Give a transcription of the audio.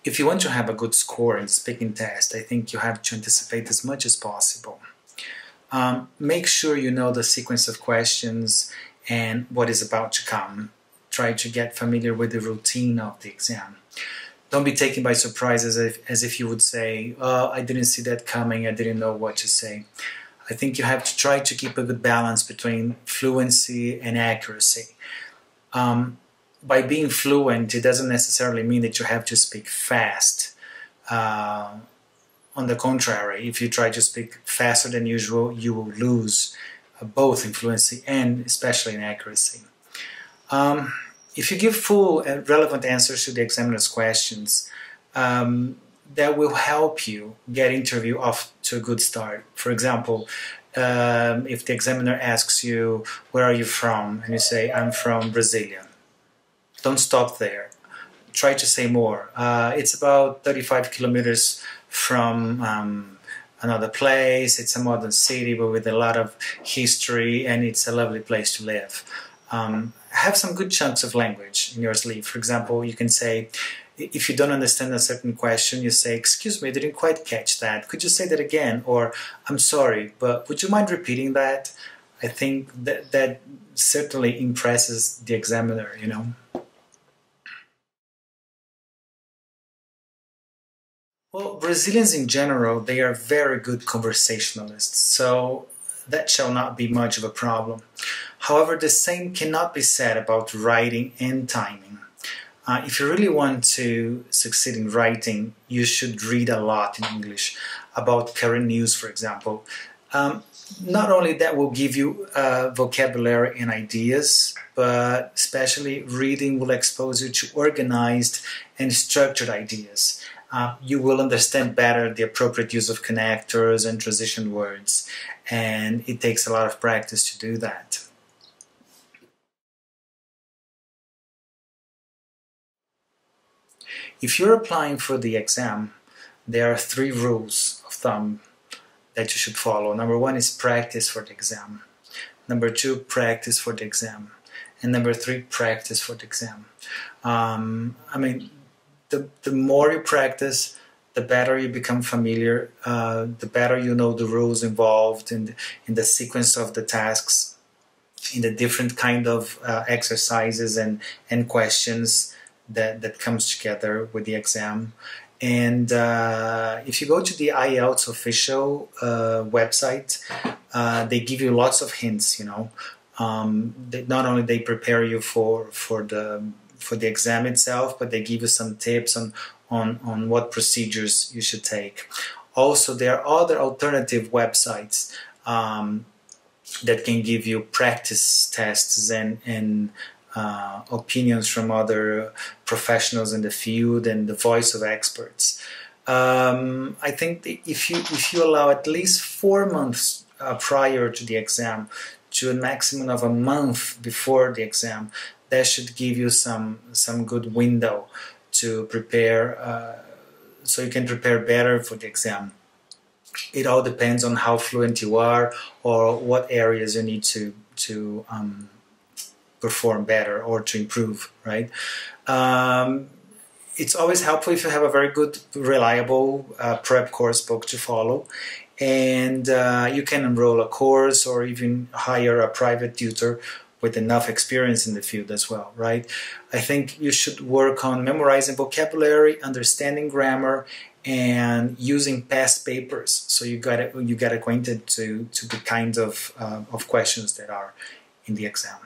If you want to have a good score in speaking test, I think you have to anticipate as much as possible. Make sure you know the sequence of questions and what is about to come. Try to get familiar with the routine of the exam. Don't be taken by surprise as if you would say, oh, I didn't see that coming, I didn't know what to say. I think you have to try to keep a good balance between fluency and accuracy. By being fluent, it doesn't necessarily mean that you have to speak fast. On the contrary, if you try to speak faster than usual, you will lose both in fluency and especially in accuracy. If you give full and relevant answers to the examiner's questions, that will help you get interview off to a good start. For example, if the examiner asks you, where are you from? And you say, I'm from Brasilia. Don't stop there. Try to say more. It's about 35 kilometers from another place. It's a modern city, but with a lot of history, and it's a lovely place to live. Have some good chunks of language in your sleeve. For example, you can say, if you don't understand a certain question, you say, excuse me, I didn't quite catch that. Could you say that again? Or, I'm sorry, but would you mind repeating that? I think that certainly impresses the examiner, you know. Well, Brazilians in general, they are very good conversationalists, so that shall not be much of a problem. However, the same cannot be said about writing and timing. If you really want to succeed in writing, you should read a lot in English about current news, for example. Not only that will give you vocabulary and ideas, but especially reading will expose you to organized and structured ideas. You will understand better the appropriate use of connectors and transition words, and it takes a lot of practice to do that. If you're applying for the exam, there are 3 rules of thumb that you should follow. Number 1 is practice for the exam. Number 2, practice for the exam. And number 3, practice for the exam. I mean, the more you practice, the better you become familiar, the better you know the rules involved in the sequence of the tasks, in the different kind of exercises and questions that comes together with the exam. And if you go to the IELTS official website, they give you lots of hints, you know. Not only they prepare you for the exam itself, but they give you some tips on what procedures you should take. Also, there are other alternative websites that can give you practice tests and opinions from other professionals in the field and the voice of experts. I think if you allow at least 4 months prior to the exam to a maximum of a month before the exam, that should give you some good window to prepare, so you can prepare better for the exam. It all depends on how fluent you are or what areas you need to perform better or to improve, right? It's always helpful if you have a very good, reliable prep course book to follow, and you can enroll a course or even hire a private tutor with enough experience in the field as well, right? I think you should work on memorizing vocabulary, understanding grammar, and using past papers. So you get acquainted to the kinds of questions that are in the exam.